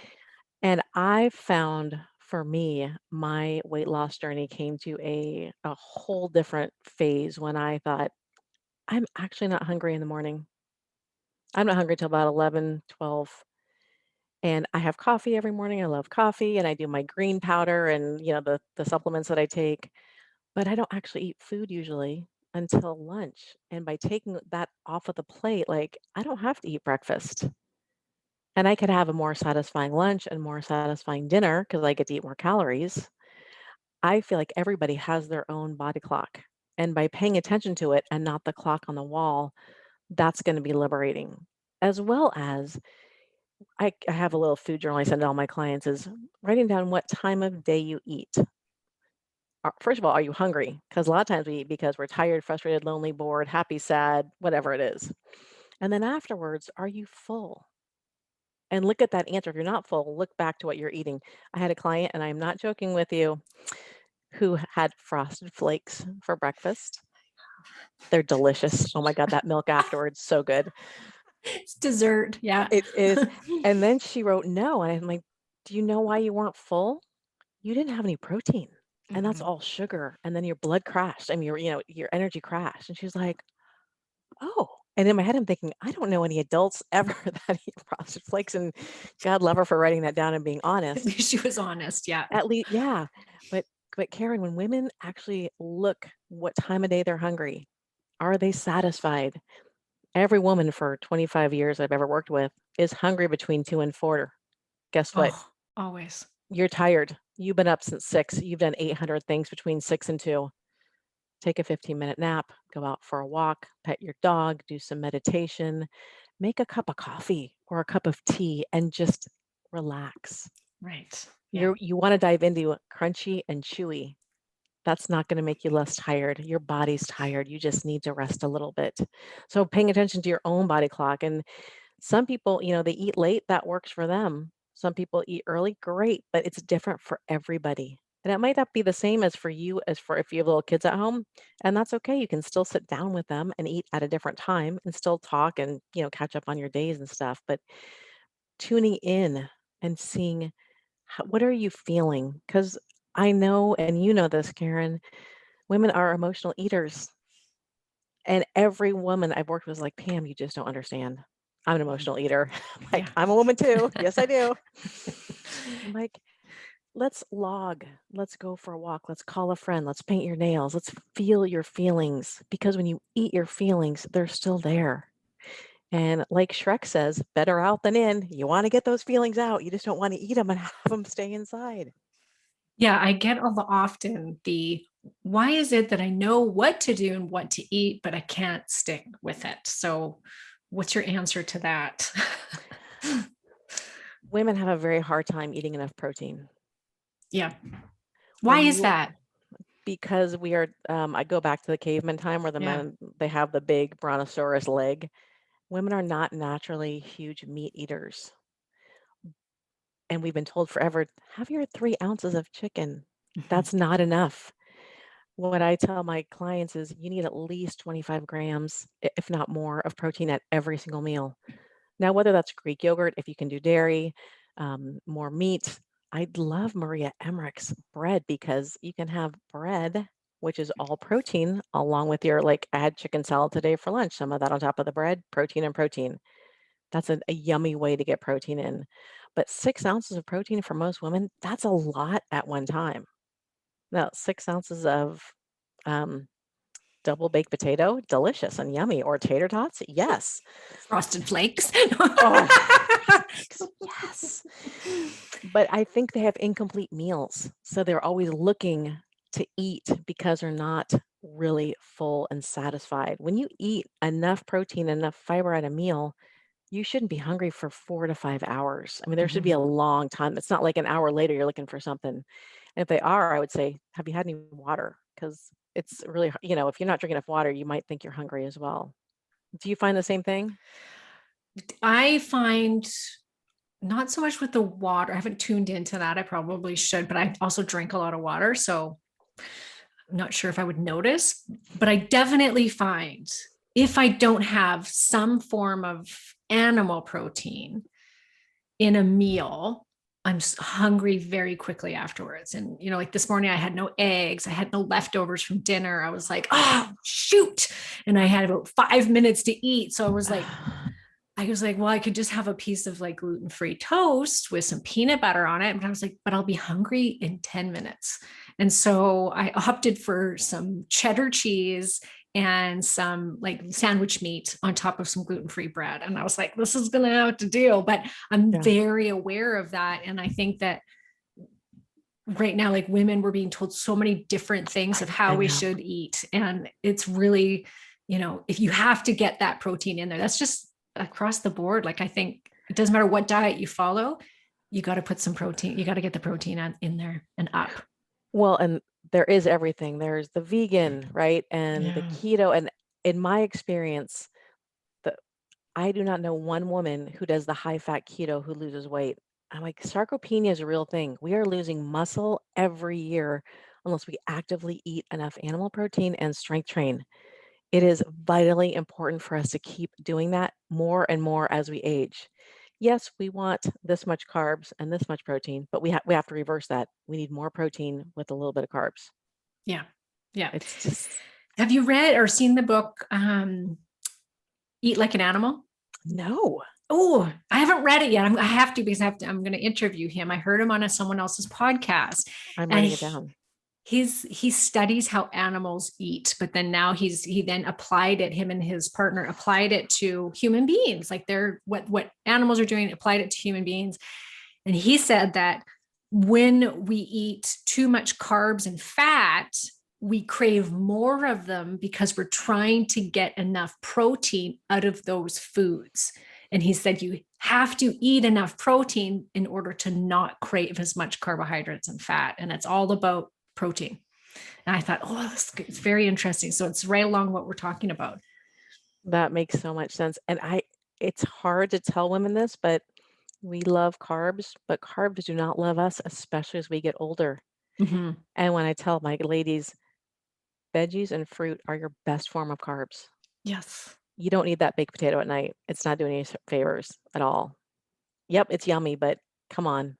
And I found for me, my weight loss journey came to a whole different phase when I thought, I'm actually not hungry in the morning. I'm not hungry till about 11, 12. And I have coffee every morning. I love coffee and I do my green powder and the supplements that I take, but I don't actually eat food usually until lunch. And by taking that off of the plate, like I don't have to eat breakfast. And I could have a more satisfying lunch and more satisfying dinner because I get to eat more calories. I feel like everybody has their own body clock. And by paying attention to it and not the clock on the wall, that's going to be liberating. As well as I have a little food journal I send to all my clients is writing down what time of day you eat. First of all, are you hungry? Because a lot of times we eat because we're tired, frustrated, lonely, bored, happy, sad, whatever it is. And then afterwards, are you full? And look at that answer. If you're not full, look back to what you're eating. I had a client, and I'm not joking with you, who had frosted flakes for breakfast. They're delicious. Oh my God, that milk afterwards, so good. It's dessert. Yeah. It is. And then she wrote no. And I'm like, do you know why you weren't full? You didn't have any protein. And that's Mhm. all sugar. And then your blood crashed. I mean, your energy crashed. And she's like, oh. And in my head, I'm thinking, I don't know any adults ever that eat frosted flakes. And God love her for writing that down and being honest. She was honest. Yeah. At least, yeah. But Karen, when women actually look what time of day they're hungry, are they satisfied? Every woman for 25 years I've ever worked with is hungry between 2 and 4. Guess what? Oh, always. You're tired. You've been up since 6. You've done 800 things between 6 and 2. Take a 15-minute nap, go out for a walk, pet your dog, do some meditation, make a cup of coffee or a cup of tea, and just relax. Right. Yeah. You want to dive into crunchy and chewy. That's not going to make you less tired. Your body's tired. You just need to rest a little bit. So paying attention to your own body clock. And some people, they eat late, that works for them. Some people eat early, great, but it's different for everybody. And it might not be the same as for you as for if you have little kids at home. And that's okay. You can still sit down with them and eat at a different time and still talk and, catch up on your days and stuff. But tuning in and seeing what are you feeling? Because I know, and you know this, Karen, women are emotional eaters. And every woman I've worked with is like, Pam, you just don't understand. I'm an emotional eater. I'm like, Yeah. I'm a woman too. Yes, I do. I'm like, let's log. Let's go for a walk. Let's call a friend. Let's paint your nails. Let's feel your feelings. Because when you eat your feelings, they're still there. And like Shrek says, better out than in. You want to get those feelings out. You just don't want to eat them and have them stay inside. Yeah. I get often the why is it that I know what to do and what to eat, but I can't stick with it? So, what's your answer to that? Women have a very hard time eating enough protein. Yeah. Why When is you that? Because we are, I go back to the caveman time where the Yeah. men, they have the big brontosaurus leg. Women are not naturally huge meat eaters. And we've been told forever, have your 3 ounces of chicken. Mhm. That's not enough. What I tell my clients is you need at least 25 grams, if not more, of protein at every single meal. Now, whether that's Greek yogurt, if you can do dairy, more meat. I love Maria Emmerich's bread because you can have bread, which is all protein, along with your, like, I had chicken salad today for lunch, some of that on top of the bread, protein and protein. That's a yummy way to get protein in. But 6 ounces of protein for most women, that's a lot at one time. Now, 6 ounces of um, double baked potato, delicious and yummy, or tater tots, yes. Frosted flakes. Oh, flakes, yes. But I think they have incomplete meals. So they're always looking to eat because they're not really full and satisfied. When you eat enough protein, enough fiber at a meal, you shouldn't be hungry for 4 to 5 hours. I mean, there should be Mhm. a long time. It's not like an hour later you're looking for something. And if they are, I would say, have you had any water? Because it's really, if you're not drinking enough water, you might think you're hungry as well. Do you find the same thing? I find not so much with the water. I haven't tuned into that. I probably should, but I also drink a lot of water. So I'm not sure if I would notice, but I definitely find if I don't have some form of animal protein in a meal, I'm hungry very quickly afterwards. And, like this morning, I had no eggs, I had no leftovers from dinner. I was like, oh, shoot. And I had about 5 minutes to eat. So I was like, well, I could just have a piece of like gluten-free toast with some peanut butter on it. But I was like, but I'll be hungry in 10 minutes. And so I opted for some cheddar cheese and some like sandwich meat on top of some gluten-free bread. And I was like, this is going to have to deal. But I'm Yeah, very aware of that. And I think that right now, like women, we're being told so many different things of how I we know. should eat. And it's really, if you have to get that protein in there, that's just across the board. Like I think it doesn't matter what diet you follow, you got to put some protein, you got to get the protein in there and up. Well, and there is everything. There's the vegan, right? And the Yeah. keto. And in my experience, the I do not know one woman who does the high fat keto who loses weight. I'm like, sarcopenia is a real thing. We are losing muscle every year unless we actively eat enough animal protein and strength train. It is vitally important for us to keep doing that more and more as we age. Yes, we want this much carbs and this much protein, but we have to reverse that. We need more protein with a little bit of carbs. Yeah. Yeah. It's just Have you read or seen the book, Eat Like an Animal? no. Oh, I haven't read it yet. I have to because I'm going to interview him. I heard him on someone else's podcast, I'm and writing it down. he studies how animals eat, but then now he then applied it. Him and his partner applied it to human beings, like they're what animals are doing, applied it to human beings. And he said that when we eat too much carbs and fat, we crave more of them because we're trying to get enough protein out of those foods. And he said you have to eat enough protein in order to not crave as much carbohydrates and fat. And it's all about protein. And I thought, oh, it's very interesting. So it's right along what we're talking about. That makes so much sense. And it's hard to tell women this, but we love carbs, but carbs do not love us, especially as we get older. Mm-hmm. And when I tell my ladies, veggies and fruit are your best form of carbs. Yes. You don't need that baked potato at night. It's not doing any favors at all. Yep, it's yummy, but come on,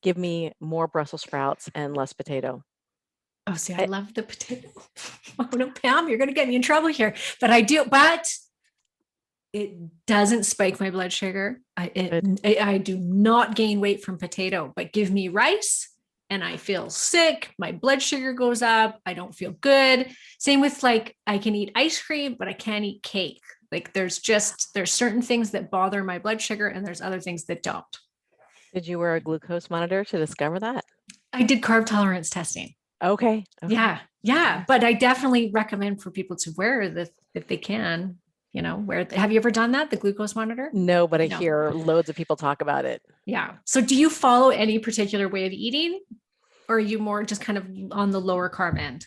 give me more Brussels sprouts and less potato. Oh, see, I love the potato. Oh no, Pam, you're going to get me in trouble here. But I do, but it doesn't spike my blood sugar. I do not gain weight from potato, but give me rice and I feel sick. My blood sugar goes up. I don't feel good. Same with like, I can eat ice cream, but I can't eat cake. Like there's certain things that bother my blood sugar and there's other things that don't. Did you wear a glucose monitor to discover that? I did carb tolerance testing. Okay. Yeah. But I definitely recommend for people to wear this if they can, have you ever done that? The glucose monitor? No, but I hear loads of people talk about it. Yeah. So do you follow any particular way of eating, or are you more just kind of on the lower carb end?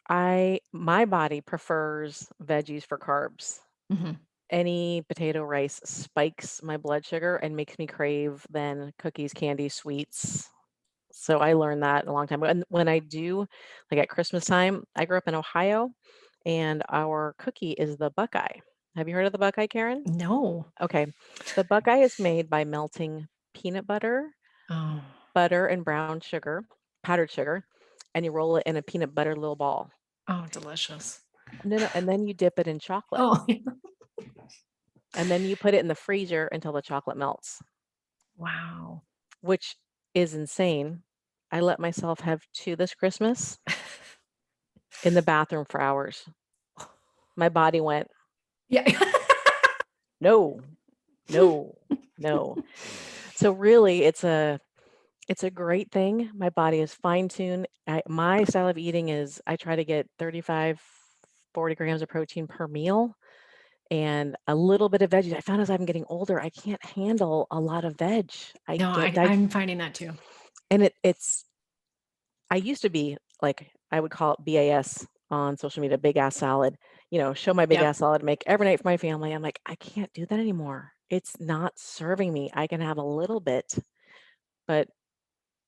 My body prefers veggies for carbs. Mm-hmm. Any potato rice spikes my blood sugar and makes me crave then cookies, candy, sweets. So I learned that a long time ago. And when I do, like at Christmas time, I grew up in Ohio and our cookie is the Buckeye. Have you heard of the Buckeye, Karen? No. Okay. The Buckeye is made by melting peanut butter, butter and brown sugar, powdered sugar, and you roll it in a peanut butter little ball. Oh, delicious. No, and then you dip it in chocolate. Oh, and then you put it in the freezer until the chocolate melts. Wow. Which is insane. I let myself have 2 this Christmas in the bathroom for hours. My body went, yeah. no. So really, it's a great thing. My body is fine-tuned. My style of eating is I try to get 35, 40 grams of protein per meal and a little bit of veggies. I found as I'm getting older, I can't handle a lot of veg. I'm finding that too. And I used to be like, I would call it BAS on social media, big ass salad, show my big ass salad, make every night for my family. I'm like, I can't do that anymore. It's not serving me. I can have a little bit, but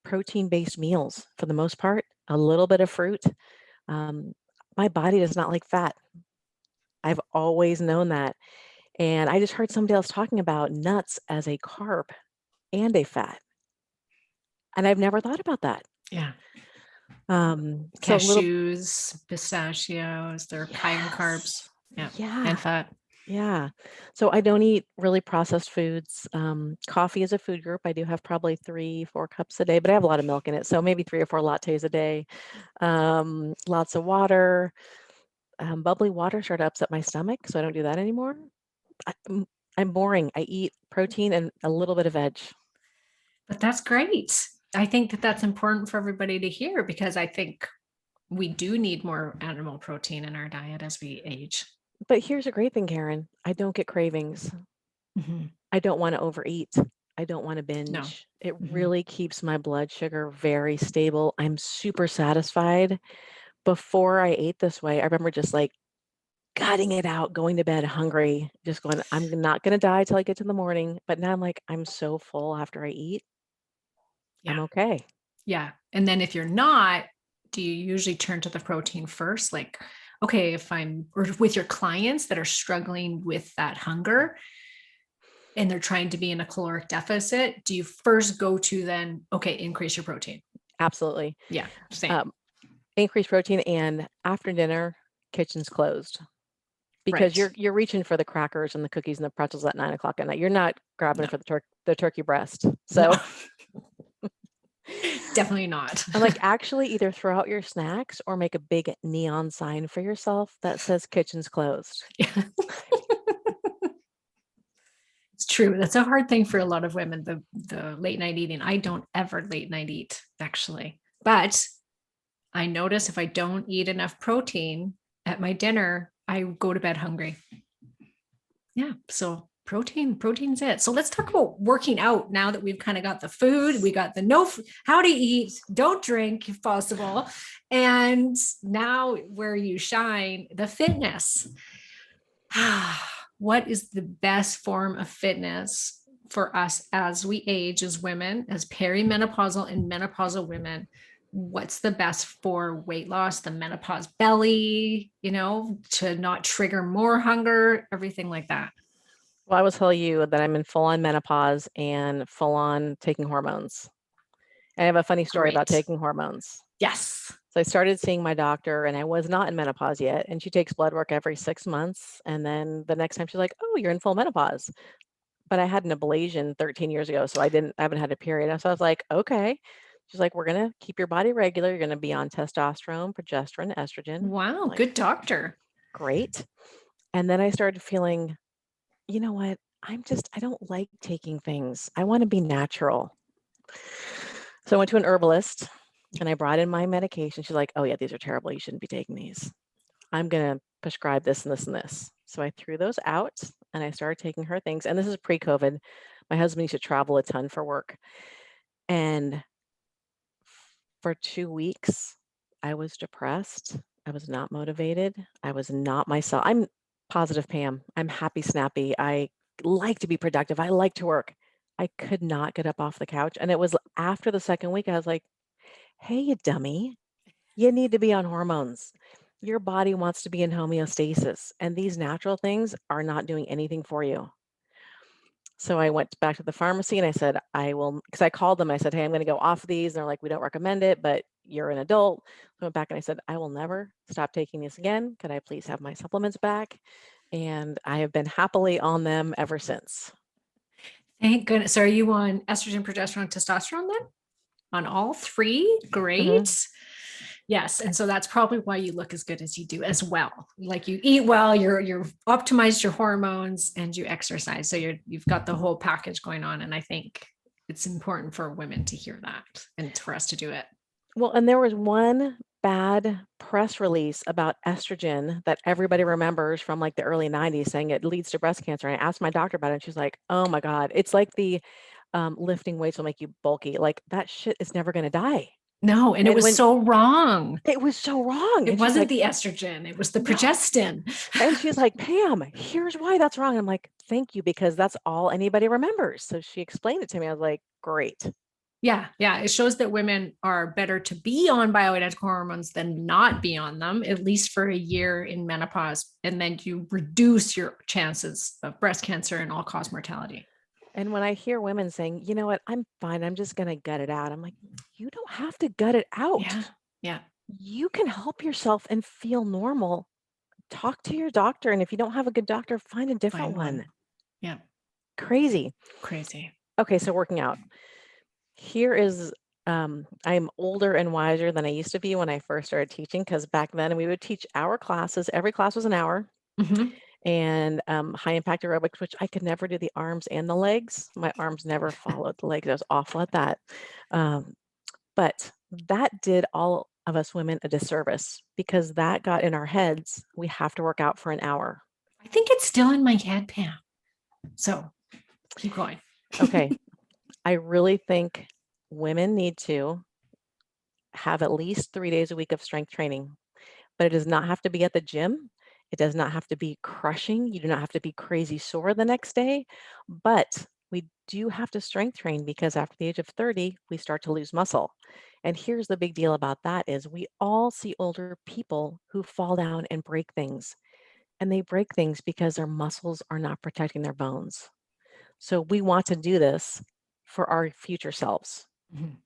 protein-based meals for the most part, a little bit of fruit. My body does not like fat. I've always known that. And I just heard somebody else talking about nuts as a carb and a fat. And I've never thought about that. Yeah. Cashews, pistachios, they're high in carbs. Yeah. And fat. Yeah. So I don't eat really processed foods. Coffee is a food group. I do have probably 3-4 cups a day, but I have a lot of milk in it. So maybe 3 or 4 lattes a day. Lots of water. Bubbly water started to upset my stomach, so I don't do that anymore. I'm boring. I eat protein and a little bit of veg. But that's great. I think that that's important for everybody to hear because I think we do need more animal protein in our diet as we age. But here's a great thing, Karen. I don't get cravings. Mm-hmm. I don't want to overeat. I don't want to binge. No. It really keeps my blood sugar very stable. I'm super satisfied. Before I ate this way, I remember just like gutting it out, going to bed hungry, just going, I'm not going to die till I get to the morning. But now I'm like, I'm so full after I eat. I'm Yeah. okay. Yeah. And then if you're not, do you usually turn to the protein first? Like, okay, if I'm or with your clients that are struggling with that hunger and they're trying to be in a caloric deficit, do you first go to then, okay, increase your protein? Absolutely. Yeah, same. Increased protein, and after dinner, kitchen's closed. Because Right. you're reaching for the crackers and the cookies and the pretzels at 9 o'clock at night. You're not grabbing No, for the turkey breast. no, So definitely not. I'm like, actually either throw out your snacks or make a big neon sign for yourself that says kitchen's closed. Yeah. It's true. That's a hard thing for a lot of women, the late night eating. I don't ever late night eat, actually. But I notice if I don't eat enough protein at my dinner, I go to bed hungry. Yeah. So protein's it. So let's talk about working out now that we've kind of got the food, we got the how to eat, don't drink if possible. And now where you shine, the fitness. What is the best form of fitness for us as we age as women, as perimenopausal and menopausal women? What's the best for weight loss, the menopause belly, to not trigger more hunger, everything like that? Well, I will tell you that I'm in full on menopause and full on taking hormones. I have a funny story about Great. taking hormones. Yes. So I started seeing my doctor and I was not in menopause yet. And she takes blood work every 6 months. And then the next time she's like, oh, you're in full menopause. But I had an ablation 13 years ago. So I haven't had a period. And so I was like, okay. She's like, we're going to keep your body regular. You're going to be on testosterone, progesterone, estrogen. Wow. Like, Good doctor. great. And then I started feeling, you know what? I don't like taking things. I want to be natural. So I went to an herbalist and I brought in my medication. She's like, oh, yeah, these are terrible. You shouldn't be taking these. I'm going to prescribe this and this and this. So I threw those out and I started taking her things. And this is pre-COVID. My husband used to travel a ton for work. And for 2 weeks, I was depressed. I was not motivated. I was not myself. I'm positive Pam. I'm happy, snappy. I like to be productive. I like to work. I could not get up off the couch. And it was after the second week, I was like, hey, you dummy, you need to be on hormones. Your body wants to be in homeostasis, and these natural things are not doing anything for you. So I went back to the pharmacy and I said, I will, because I called them. I said, hey, I'm going to go off of these. And they're like, we don't recommend it, but you're an adult. So I went back and I said, I will never stop taking these again. Could I please have my supplements back? And I have been happily on them ever since. Thank goodness. So are you on estrogen, progesterone, testosterone then? On all three? Mhm. Great. Yes. And so that's probably why you look as good as you do as well. Like you eat well, you're optimized your hormones and you exercise. So you've got the whole package going on. And I think it's important for women to hear that and for us to do it. Well, and there was one bad press release about estrogen that everybody remembers from like the early 90s saying it leads to breast cancer. And I asked my doctor about it and she's like, oh my God, it's like the lifting weights will make you bulky. Like that shit is never going to die. No, and it And was when so wrong. it was so wrong. It And she's wasn't like, the estrogen, it was the no. progestin. And she's like, Pam, here's why that's wrong. I'm like, thank you, because that's all anybody remembers. So she explained it to me. I was like, great. Yeah, yeah. It shows that women are better to be on bioidentical hormones than not be on them, at least for a year in menopause. And then you reduce your chances of breast cancer and all cause mortality. And when I hear women saying, you know what, I'm fine, I'm just going to gut it out. I'm like, you don't have to gut it out. Yeah, yeah. You can help yourself and feel normal. Talk to your doctor. And if you don't have a good doctor, find a different Find one. one. Yeah, Crazy. crazy. Okay, so working out. Here is, I'm older and wiser than I used to be when I first started teaching, because back then we would teach our classes. Every class was an hour. Mhm. And high impact aerobics, which I could never do the arms and the legs. My arms never followed the legs. I was awful at that. But that did all of us women a disservice, because that got in our heads, we have to work out for an hour. I think it's still in my head, Pam. So keep going. Okay. I really think women need to have at least 3 days a week of strength training, but it does not have to be at the gym. It does not have to be crushing. You do not have to be crazy sore the next day, but we do have to strength train because after the age of 30, we start to lose muscle. And here's the big deal about that is we all see older people who fall down and break things. And they break things because their muscles are not protecting their bones. So we want to do this for our future selves. Mhm.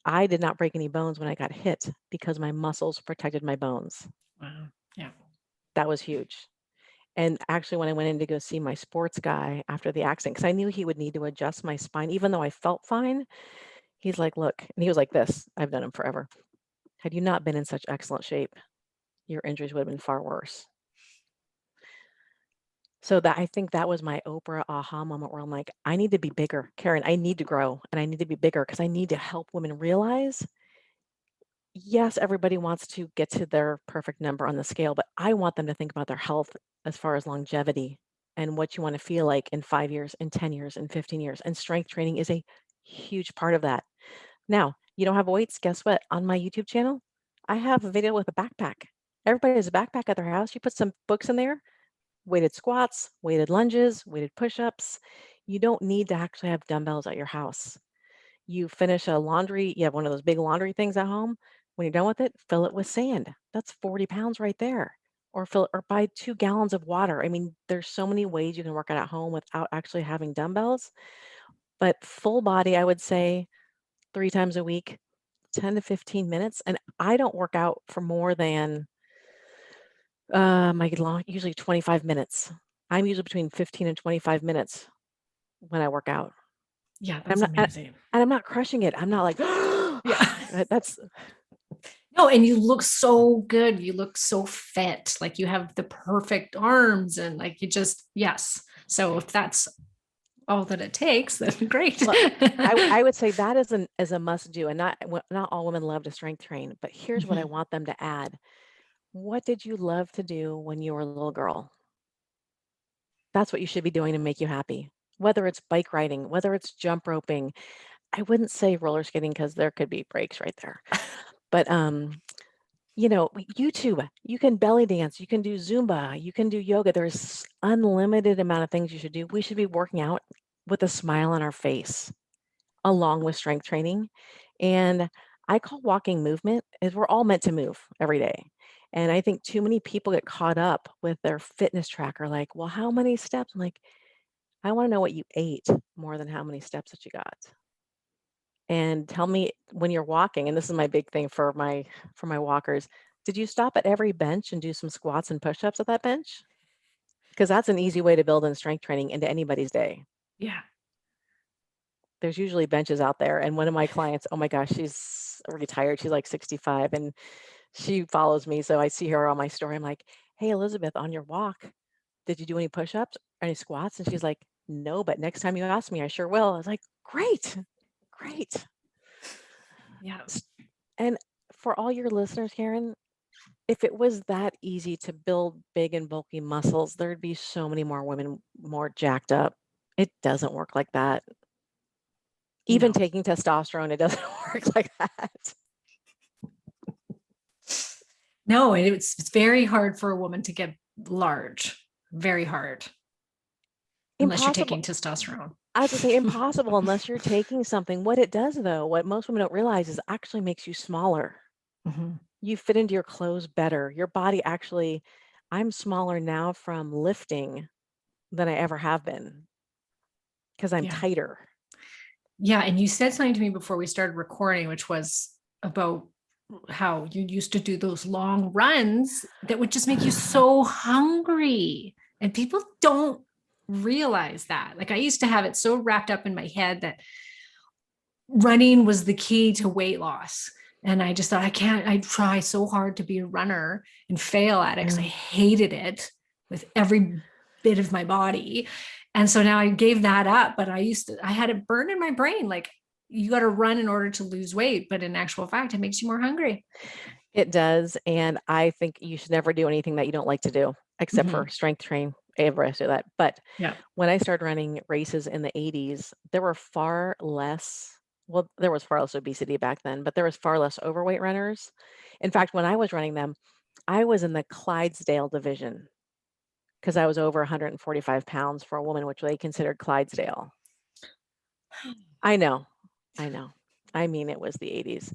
I did not break any bones when I got hit because my muscles protected my bones. Wow. Yeah. That was huge. And actually, when I went in to go see my sports guy after the accident, because I knew he would need to adjust my spine, even though I felt fine, he's like, look, and he was like this, I've done him forever. Had you not been in such excellent shape, your injuries would have been far worse. So that I think that was my Oprah aha moment where I'm like, I need to be bigger, Karen. I need to grow and I need to be bigger because I need to help women realize, yes, everybody wants to get to their perfect number on the scale, but I want them to think about their health as far as longevity and what you want to feel like in 5 years, in 10 years, in 15 years. And strength training is a huge part of that. Now, you don't have weights. Guess what? On my YouTube channel, I have a video with a backpack. Everybody has a backpack at their house. You put some books in there, weighted squats, weighted lunges, weighted push-ups. You don't need to actually have dumbbells at your house. You finish a laundry, you have one of those big laundry things at home. When you're done with it, fill it with sand. That's 40 pounds right there. Or fill or buy 2 gallons of water. I mean, there's so many ways you can work out at home without actually having dumbbells. But full body, I would say 3 times a week, 10 to 15 minutes. And I don't work out for more than usually 25 minutes. I'm usually between 15 and 25 minutes when I work out. Yeah. I'm That's not, amazing. and I'm not crushing it. I'm not like, Yeah. that's No, and you look so good. You look so fit. Like you have the perfect arms and like you just, yes. So if that's all that it takes, then great. well, I would say that is a must do, and not all women love to strength train. But here's what I Mhm. want them to add: what did you love to do when you were a little girl? That's what you should be doing to make you happy. Whether it's bike riding, whether it's jump roping. I wouldn't say roller skating because there could be breaks right there. But YouTube, you can belly dance, you can do Zumba, you can do yoga. There's unlimited amount of things you should do. We should be working out with a smile on our face along with strength training. And I call walking movement is we're all meant to move every day. And I think too many people get caught up with their fitness tracker, like, well, how many steps? I'm like, I want to know what you ate more than how many steps that you got. And tell me when you're walking, and this is my big thing for my walkers, did you stop at every bench and do some squats and push-ups at that bench? Because that's an easy way to build in strength training into anybody's day. Yeah. There's usually benches out there. And one of my clients, oh my gosh, she's retired. She's like 65 and she follows me. So I see her on my story. I'm like, hey, Elizabeth, on your walk, did you do any push-ups, any squats? And she's like, no, but next time you ask me, I sure will. I was like, great, great. Yeah. And for all your listeners, Karen, if it was that easy to build big and bulky muscles, there'd be so many more women more jacked up. It doesn't work like that. Even No. taking testosterone, it doesn't work like that. No, and it's very hard for a woman to get large. Very hard. Unless you're Impossible. taking testosterone. I was gonna say impossible unless you're taking something. What it does though, what most women don't realize is actually makes you smaller. Mhm. You fit into your clothes better. Your body actually, I'm smaller now from lifting than I ever have been because I'm Yeah. tighter. Yeah. And you said something to me before we started recording, which was about how you used to do those long runs that would just make you so hungry. And people don't realize that. Like I used to have it so wrapped up in my head that running was the key to weight loss. And I just thought, I try so hard to be a runner and fail at it because I hated it with every bit of my body. And so now I gave that up, but I had it burned in my brain. Like you got to run in order to lose weight. But in actual fact, it makes you more hungry. It does, and I think you should never do anything that you don't like to do, except for Mhm. strength train. Everybody do that. But Yeah. when I started running races in the 80's, there were far less, well, there was far less obesity back then, but there was far less overweight runners. In fact, when I was running them, I was in the Clydesdale division because I was over 145 pounds for a woman, which they considered Clydesdale. I know. I know. I mean, it was the 80s.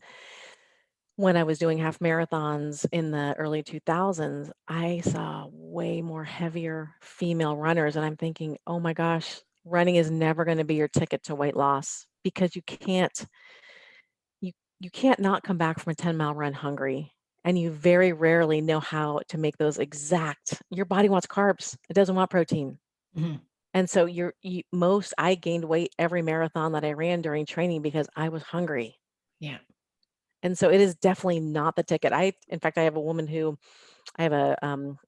When I was doing half marathons in the early 2000s, I saw way more heavier female runners. And I'm thinking, oh my gosh, running is never going to be your ticket to weight loss because you can't not come back from a 10-mile run hungry. And you very rarely know how to make those exact. Your body wants carbs. It doesn't want protein. Mhm. And so I gained weight every marathon that I ran during training because I was hungry. Yeah. And so it is definitely not the ticket. In fact, I have a woman who I have a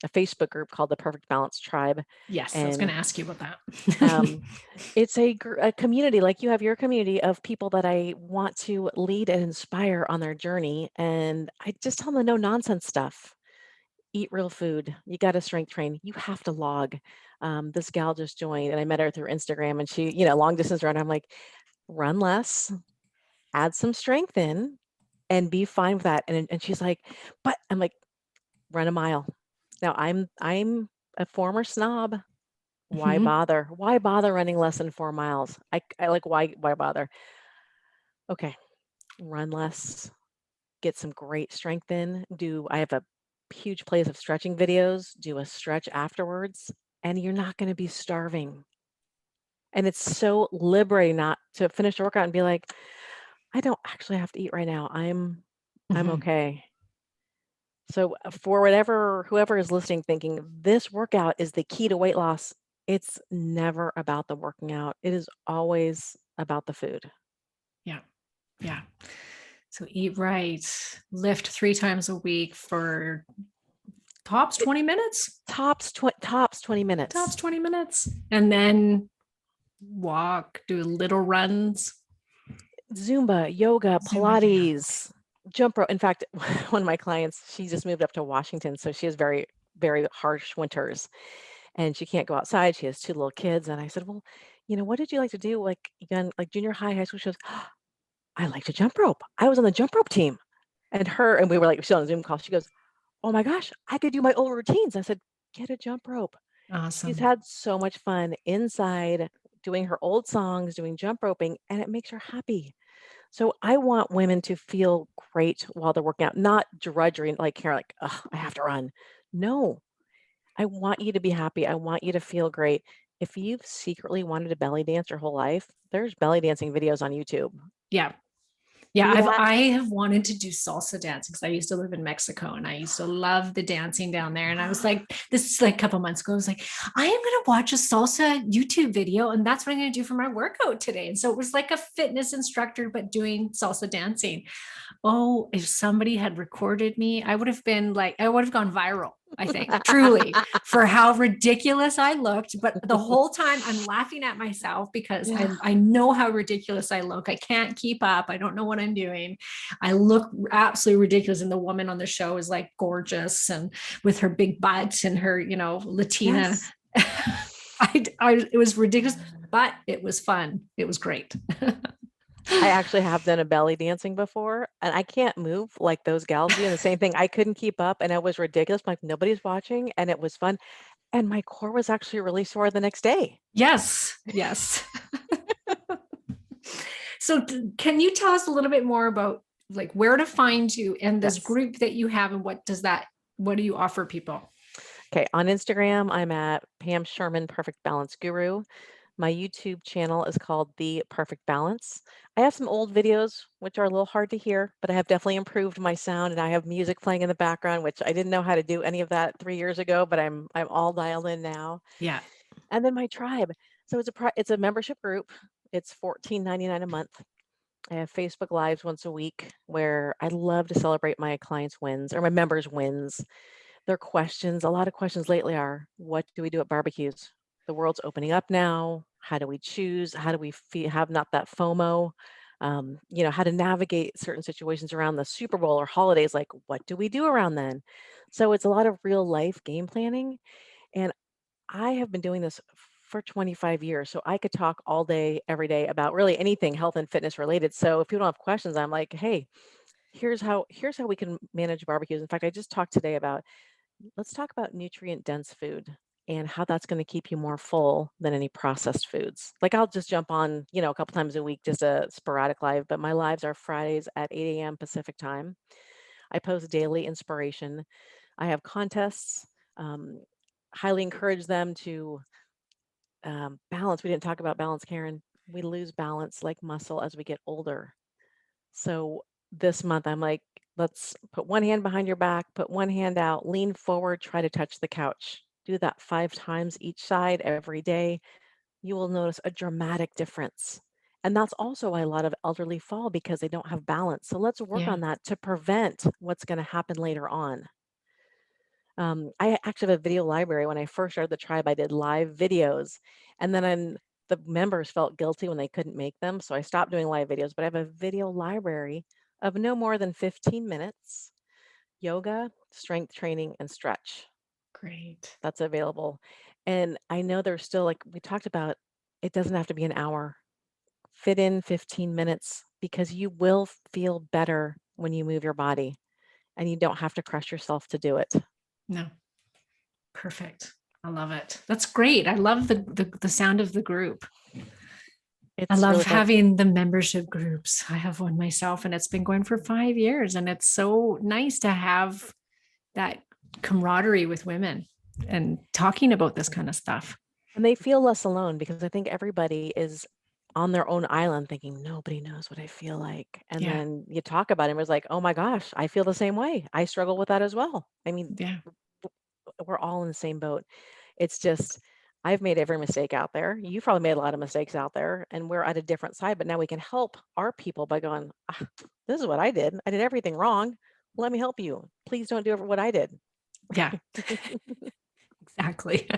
Facebook group called the Perfect Balance Tribe, Yes, I was going and to ask you about that. it's a community, like you have your community of people that I want to lead and inspire on their journey. And I just tell them the no nonsense stuff. Eat real food. You got to strength train. You have to log. This gal just joined, and I met her through Instagram, and she, long distance run. I'm like, run less, add some strength in, and be fine with that. And she's like, but I'm like, run a mile. Now I'm a former snob. Why Mhm. bother? Why bother running less than 4 miles? I like, why bother? Okay, run less, get some great strength in. I have a huge playlist of stretching videos, do a stretch afterwards, and you're not going to be starving. And it's so liberating not to finish the workout and be like, I don't actually have to eat right now. I'm Mhm. okay. So for whoever is listening thinking this workout is the key to weight loss, it's never about the working out. It is always about the food. Yeah. Yeah. So eat right, lift 3 times a week for tops It 20 minutes, tops 20 tops minutes. 20 minutes, and then walk, do little runs. Zumba, yoga, Zumba, yeah. Pilates, jump rope. In fact, one of my clients, she just moved up to Washington, so she has very, very harsh winters and she can't go outside. She has 2 little kids. And I said, well, what did you like to do? Like, again, like junior high, high school? She goes, oh, I like to jump rope. I was on the jump rope team. And we were like, she's on a Zoom call. She goes, oh my gosh, I could do my old routines. I said, get a jump rope. She's Awesome. had so much fun inside doing her old songs, doing jump roping, and it makes her happy. So I want women to feel great while they're working out, not drudgery, like Karen, like, oh, I have to run. No, I want you to be happy. I want you to feel great. If you've secretly wanted to belly dance your whole life, there's belly dancing videos on YouTube. Yeah. Yeah, Do that. I have wanted to do salsa dance because I used to live in Mexico and I used to love the dancing down there. And I was like, this is like a couple months ago. I was like, I am going to watch a salsa YouTube video and that's what I'm going to do for my workout today. And so it was like a fitness instructor, but doing salsa dancing. Oh, if somebody had recorded me, I would have gone viral, I think, truly, for how ridiculous I looked. But the whole time I'm laughing at myself because Yeah. I know how ridiculous I look. I can't keep up. I don't know what I'm doing. I look absolutely ridiculous. And the woman on the show is like gorgeous and with her big butt and her, Latina. Yes. It was ridiculous, but it was fun. It was great. I actually have done a belly dancing before, and I can't move like those gals do. And the same thing, I couldn't keep up, and it was ridiculous. Like nobody's watching, and it was fun. And my core was actually really sore the next day. Yes. Yes. So can you tell us a little bit more about like where to find you and this Yes. group that you have and what do you offer people? Okay. On Instagram, I'm at Pam Sherman, Perfect Balance Guru. My YouTube channel is called The Perfect Balance. I have some old videos, which are a little hard to hear, but I have definitely improved my sound and I have music playing in the background, which I didn't know how to do any of that 3 years ago, but I'm all dialed in now. Yeah. And then my tribe. So it's a membership group. It's $14.99 a month. I have Facebook Lives once a week where I love to celebrate my clients' wins or my members' wins. Their questions, a lot of questions lately are, what do we do at barbecues? The world's opening up now. How do we choose? How do we have not that FOMO? How to navigate certain situations around the Super Bowl or holidays, like what do we do around then? So it's a lot of real life game planning. And I have been doing this for 25 years, so I could talk all day, every day about really anything health and fitness related. So if people don't have questions, I'm like, hey, here's how we can manage barbecues. In fact, I just talked today about, let's talk about nutrient dense food and how that's going to keep you more full than any processed foods. Like I'll just jump on, a couple times a week, just a sporadic live, but my lives are Fridays at 8 a.m. Pacific time. I post daily inspiration. I have contests. Um, Highly encourage them to balance. We didn't talk about balance, Karen. We lose balance like muscle as we get older. So this month, I'm like, let's put one hand behind your back, put one hand out, lean forward, try to touch the couch. Do that 5 times each side every day. You will notice a dramatic difference. And that's also why a lot of elderly fall, because they don't have balance. So let's work Yeah. on that to prevent what's going to happen later on. I actually have a video library. When I first started the tribe, I did live videos, and then the members felt guilty when they couldn't make them. So I stopped doing live videos, but I have a video library of no more than 15 minutes, yoga, strength training, and stretch Great. that's available. And I know there's still, like we talked about, it doesn't have to be an hour. Fit in 15 minutes, because you will feel better when you move your body, and you don't have to crush yourself to do it. No. Perfect. I love it. That's great. I love the sound of the group. I It's love really fun. having the membership groups. I have one myself and it's been going for 5 years. And it's so nice to have that camaraderie with women and talking about this kind of stuff. And they feel less alone, because I think everybody is on their own island thinking, nobody knows what I feel like. And Yeah. then you talk about it, and it was like, oh my gosh, I feel the same way. I struggle with that as well. I mean, Yeah. we're all in the same boat. It's just, I've made every mistake out there. You've probably made a lot of mistakes out there, and we're at a different side. But now we can help our people by going, this is what I did. I did everything wrong. Let me help you. Please don't do what I did. Yeah. Exactly.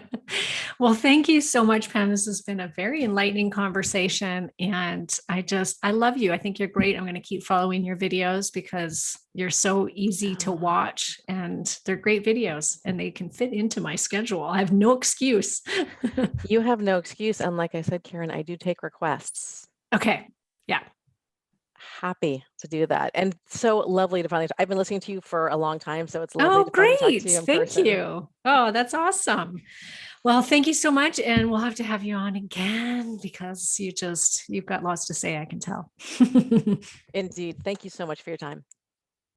Well, thank you so much, Pam. This has been a very enlightening conversation. And I love you. I think you're great. I'm going to keep following your videos because you're so easy to Oh, watch and they're great videos and they can fit into my schedule. I have no excuse. you have no excuse. And like I said, Karen, I do take requests. Okay. Yeah. Happy to do that. And so lovely to finally, I've been listening to you for a long time, so it's lovely Oh, to finally talk great. to you in Thank person. you. Oh, that's awesome. Well, thank you so much. And we'll have to have you on again because you've got lots to say, I can tell. Indeed. Thank you so much for your time.